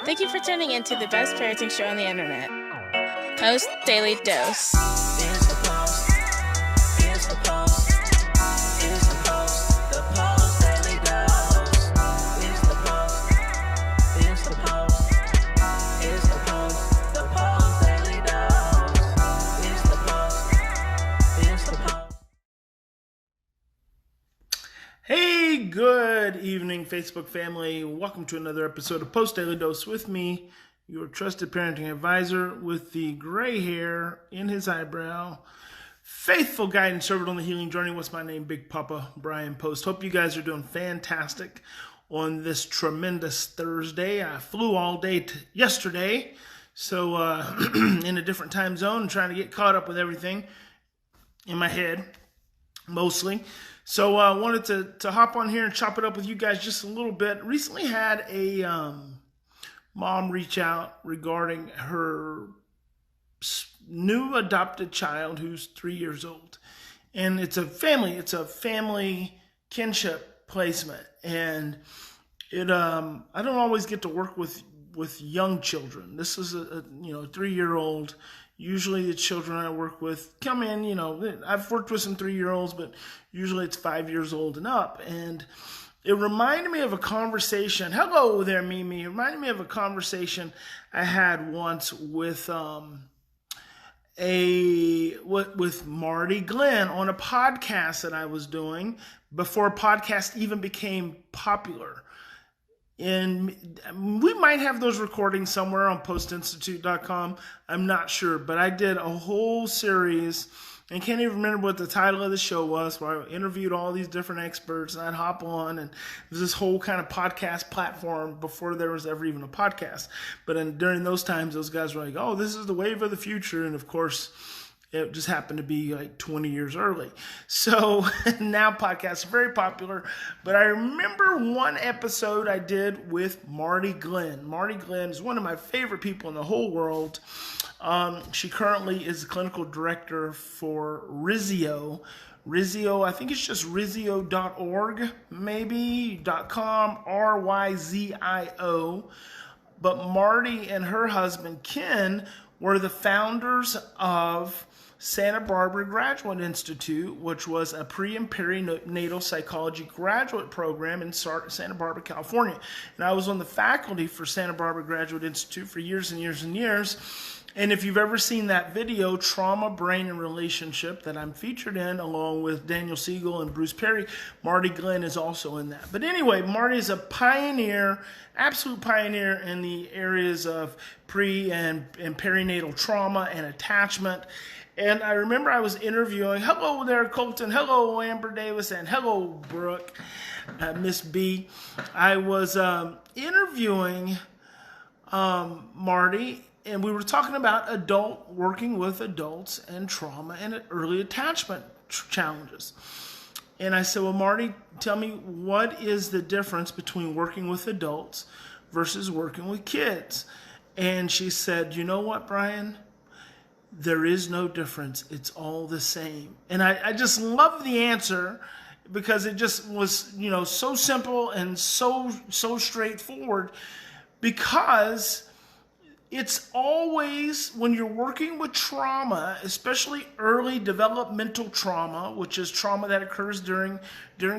Thank you for tuning in to the best parenting show on the internet, Post Daily Dose. It's the Post. It's the Post. It's the Post. The Post Daily Dose. It's the Post. It's the Post. It's the Post. The Post Daily Dose. It's the Post. It's the Post. Hey, good evening, Facebook family. Welcome to another episode of Post Daily Dose with me, your trusted parenting advisor with the gray hair in his eyebrow, faithful guide and servant on the healing journey. What's my name? Big Papa Brian+Post. Hope you guys are doing fantastic on this tremendous Thursday. I flew all day yesterday, so in a different time zone, trying to get caught up with everything in my head, mostly. So I wanted to hop on here and chop it up with you guys just a little bit. Recently had a mom reach out regarding her new adopted child who's 3 years old. And it's a family kinship placement. And it I don't always get to work with young children. This is a 3-year-old. Usually the children I work with come in, I've worked with some 3-year-olds, but usually it's 5 years old and up. And it reminded me of a conversation. Hello there, Mimi. It reminded me of a conversation I had once with with Marty Glenn on a podcast that I was doing before podcast even became popular. And we might have those recordings somewhere on Post+Institute.com. I'm not sure, but I did a whole series and can't even remember what the title of the show was, where I interviewed all these different experts and I'd hop on, and there's this whole kind of podcast platform before there was ever even a podcast. But during those times, those guys were like, oh, this is the wave of the future. And of course, it just happened to be like 20 years early. So now podcasts are very popular. But I remember one episode I did with Marty Glenn. Marty Glenn is one of my favorite people in the whole world. She currently is the clinical director for Rizio. Rizio, I think it's just rizio.org, maybe, .com, RYZIO. But Marty and her husband, Ken, were the founders of Santa Barbara Graduate Institute, which was a pre- and perinatal psychology graduate program in Santa Barbara, California. And I was on the faculty for Santa Barbara Graduate Institute for years and years and years. And if you've ever seen that video, Trauma, Brain, and Relationship, that I'm featured in, along with Daniel Siegel and Bruce Perry, Marty Glenn is also in that. But anyway, Marty is a pioneer, absolute pioneer in the areas of pre- and perinatal trauma and attachment. And I remember I was interviewing, hello there, Colton, hello, Amber Davis, and hello, Brooke, Miss B. I was interviewing Marty, and we were talking about working with adults and trauma and early attachment challenges. And I said, well, Marty, tell me, what is the difference between working with adults versus working with kids? And she said, you know what, Brian? There is no difference. It's all the same. And I just love the answer, because it just was, so simple and so straightforward. Because it's always, when you're working with trauma, especially early developmental trauma, which is trauma that occurs during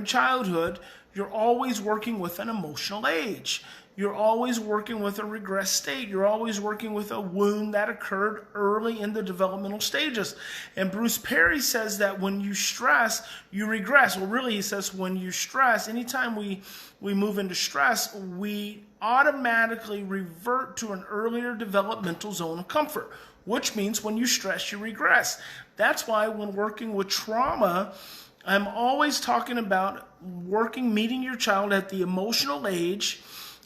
childhood, you're always working with an emotional age. You're always working with a regressed state. You're always working with a wound that occurred early in the developmental stages. And Bruce Perry says that when you stress, you regress. Well, really, he says when you stress, anytime we move into stress, we automatically revert to an earlier developmental zone of comfort, which means when you stress, you regress. That's why when working with trauma, I'm always talking about meeting your child at the emotional age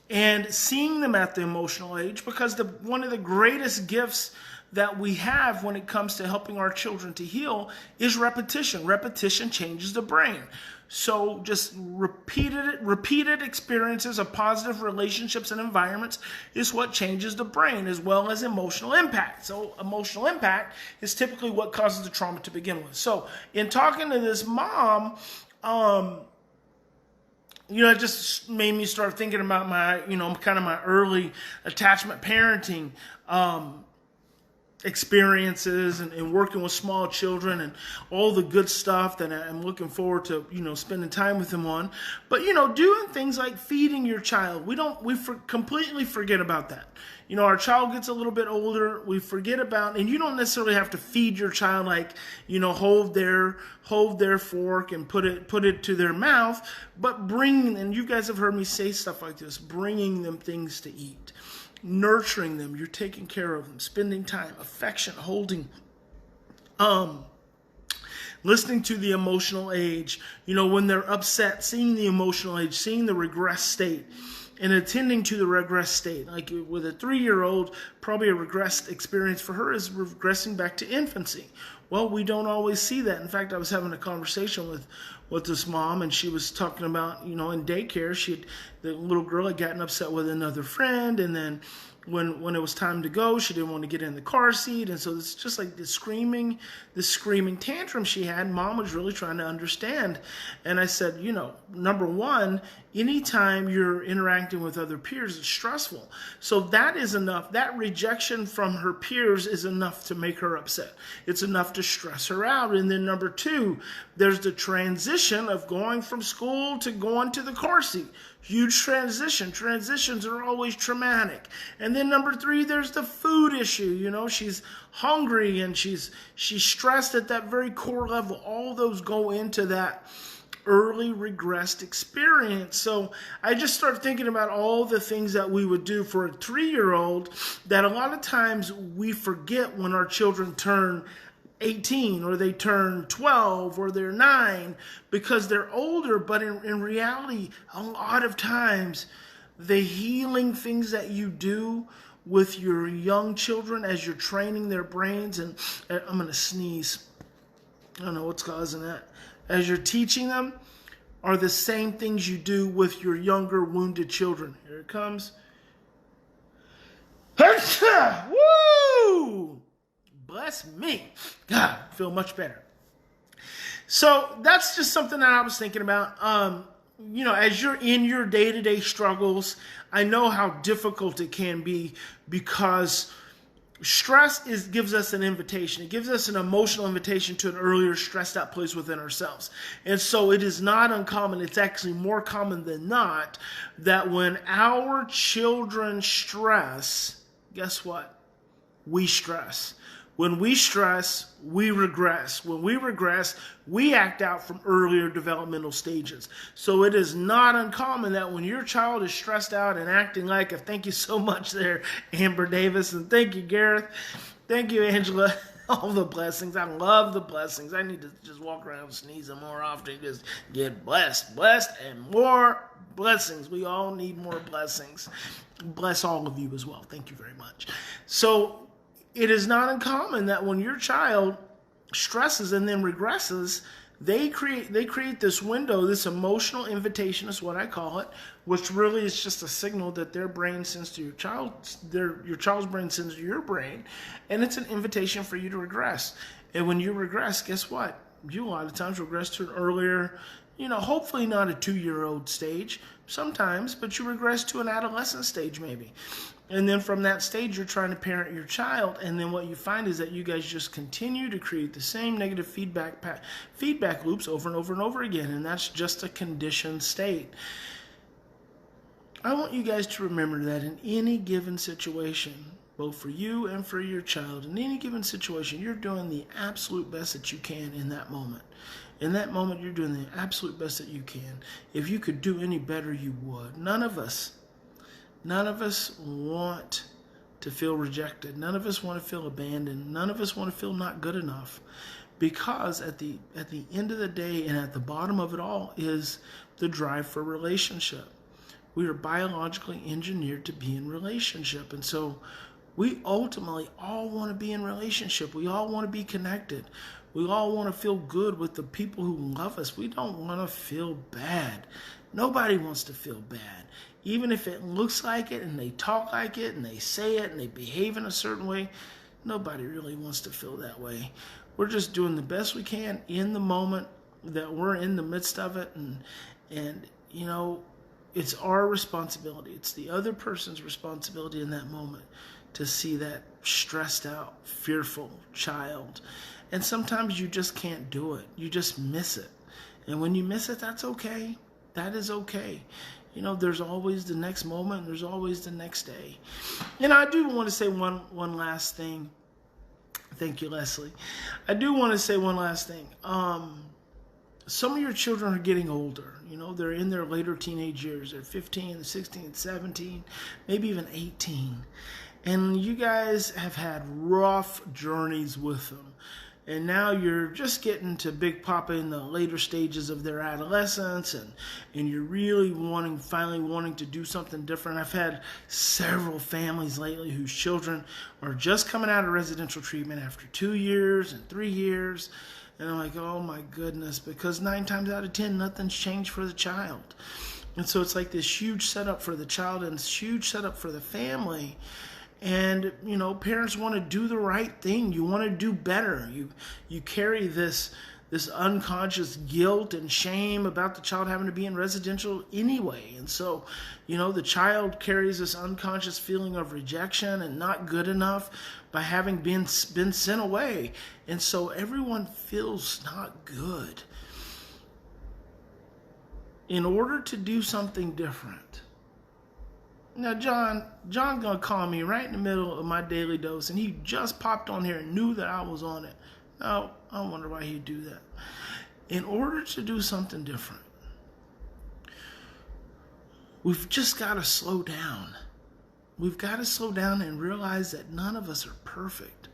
and seeing them at the emotional age, because one of the greatest gifts that we have when it comes to helping our children to heal is repetition. Repetition changes the brain. So just repeated experiences of positive relationships and environments is what changes the brain, as well as emotional impact. So emotional impact is typically what causes the trauma to begin with. So in talking to this mom, it just made me start thinking about my, kind of my early attachment parenting experiences and working with small children and all the good stuff that I'm looking forward to, spending time with them on. But, doing things like feeding your child, we completely forget about that. Our child gets a little bit older, we forget about, and you don't necessarily have to feed your child like, hold their fork and put it to their mouth, but and you guys have heard me say stuff like this, bringing them things to eat. Nurturing them, you're taking care of them, spending time, affection, holding, listening to the emotional age, when they're upset, seeing the emotional age, seeing the regress state, and attending to the regress state. Like with a 3-year-old, probably a regressed experience for her is regressing back to infancy. Well, we don't always see that. In fact, I was having a conversation with this mom, and she was talking about, in daycare, the little girl had gotten upset with another friend, and then when it was time to go, she didn't want to get in the car seat, and so it's just like this screaming tantrum she had. Mom was really trying to understand, and I said, number one, anytime you're interacting with other peers, it's stressful. So that is enough. That rejection from her peers is enough to make her upset. It's enough to stress her out. And then number two, there's the transition of going from school to going to the car seat. Huge transition. Transitions are always traumatic. And then number three, there's the food issue. She's hungry and she's stressed at that very core level. All those go into that early regressed experience. So I just start thinking about all the things that we would do for a 3-year-old that a lot of times we forget when our children turn 18 or they turn 12 or they're 9 because they're older. But in reality, a lot of times the healing things that you do with your young children as you're training their brains, and I'm going to sneeze. I don't know what's causing that. As you're teaching them, are the same things you do with your younger wounded children. Here it comes. Woo! Bless me. God, I feel much better. So that's just something that I was thinking about. As you're in your day-to-day struggles, I know how difficult it can be because stress gives us an invitation. It gives us an emotional invitation to an earlier stressed out place within ourselves. And so it is not uncommon, it's actually more common than not, that when our children stress, guess what? We stress. When we stress, we regress. When we regress, we act out from earlier developmental stages. So it is not uncommon that when your child is stressed out and acting like thank you so much there, Amber Davis, and thank you, Gareth. Thank you, Angela. All the blessings. I love the blessings. I need to just walk around sneezing more often. Just get blessed, and more blessings. We all need more blessings. Bless all of you as well. Thank you very much. So it is not uncommon that when your child stresses and then regresses, they create this window, this emotional invitation is what I call it, which really is just a signal that their brain sends to your child's brain sends to your brain, and it's an invitation for you to regress. And when you regress, guess what? You a lot of times regress to an earlier, hopefully not a 2-year-old stage sometimes, but you regress to an adolescent stage maybe. And then from that stage, you're trying to parent your child. And then what you find is that you guys just continue to create the same negative feedback loops over and over and over again. And that's just a conditioned state. I want you guys to remember that in any given situation, both for you and for your child, in any given situation, you're doing the absolute best that you can in that moment. In that moment, you're doing the absolute best that you can. If you could do any better, you would. None of us want to feel rejected. None of us want to feel abandoned. None of us want to feel not good enough. Because at the end of the day and at the bottom of it all is the drive for relationship. We are biologically engineered to be in relationship. And so we ultimately all want to be in relationship. We all want to be connected. We all want to feel good with the people who love us. We don't want to feel bad. Nobody wants to feel bad. Even if it looks like it and they talk like it and they say it and they behave in a certain way, nobody really wants to feel that way. We're just doing the best we can in the moment that we're in the midst of it. And it's our responsibility. It's the other person's responsibility in that moment to see that stressed out, fearful child. And sometimes you just can't do it. You just miss it. And when you miss it, that's okay. That is okay. You know, there's always the next moment. There's always the next day. And I do want to say one last thing. Thank you, Leslie. I do want to say one last thing. Some of your children are getting older. You know, they're in their later teenage years. They're 15, 16, 17, maybe even 18. And you guys have had rough journeys with them. And now you're just getting to Big Papa in the later stages of their adolescence, and you're really finally wanting to do something different. I've had several families lately whose children are just coming out of residential treatment after 2 years and 3 years. And I'm like, oh my goodness, because 9 times out of 10, nothing's changed for the child. And so it's like this huge setup for the child and this huge setup for the family. And, you know, parents want to do the right thing. You want to do better. You carry this unconscious guilt and shame about the child having to be in residential anyway. And so, you know, the child carries this unconscious feeling of rejection and not good enough by having been sent away. And so everyone feels not good. In order to do something different. Now, John's going to call me right in the middle of my daily dose, and he just popped on here and knew that I was on it. Now, I wonder why he'd do that. In order to do something different, we've just got to slow down. We've got to slow down and realize that none of us are perfect.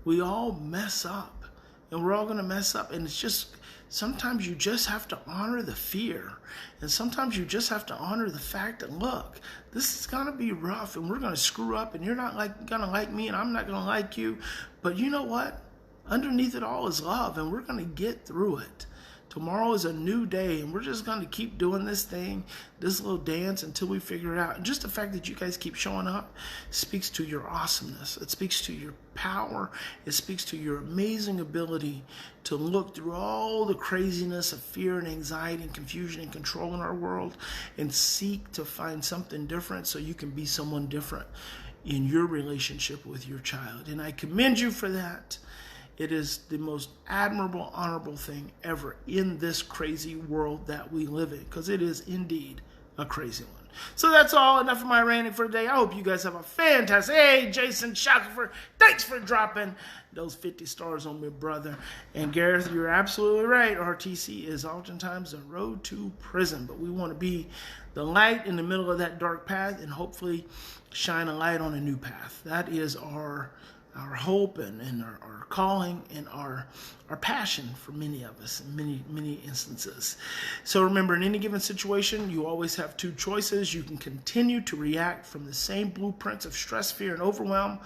We all mess up, and we're all going to mess up, and it's just... Sometimes you just have to honor the fear. And sometimes you just have to honor the fact that, look, this is going to be rough and we're going to screw up and you're not going to like me and I'm not going to like you. But you know what? Underneath it all is love, and we're going to get through it. Tomorrow is a new day, and we're just going to keep doing this thing, this little dance, until we figure it out. And just the fact that you guys keep showing up speaks to your awesomeness. It speaks to your power. It speaks to your amazing ability to look through all the craziness of fear and anxiety and confusion and control in our world and seek to find something different so you can be someone different in your relationship with your child. And I commend you for that. It is the most admirable, honorable thing ever in this crazy world that we live in, because it is indeed a crazy one. So that's all. Enough of my ranting for today. I hope you guys have a fantastic... Hey, Jason Shackelford, thanks for dropping those 50 stars on me, brother. And Gareth, you're absolutely right. RTC is oftentimes a road to prison, but we want to be the light in the middle of that dark path and hopefully shine a light on a new path. That is our hope and our calling and our passion for many of us in many instances. So remember, in any given situation, you always have two choices. You can continue to react from the same blueprints of stress, fear, and overwhelm,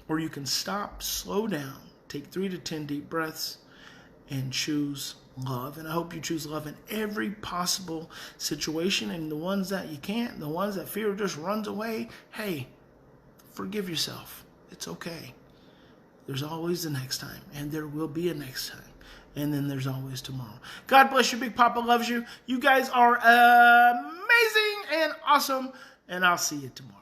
or you can stop, slow down, take 3 to 10 deep breaths, and choose love. And I hope you choose love in every possible situation, and the ones that you can't, the ones that fear just runs away, hey, forgive yourself. It's okay. There's always the next time, and there will be a next time, and then there's always tomorrow. God bless you. Big Papa loves you. You guys are amazing and awesome, and I'll see you tomorrow.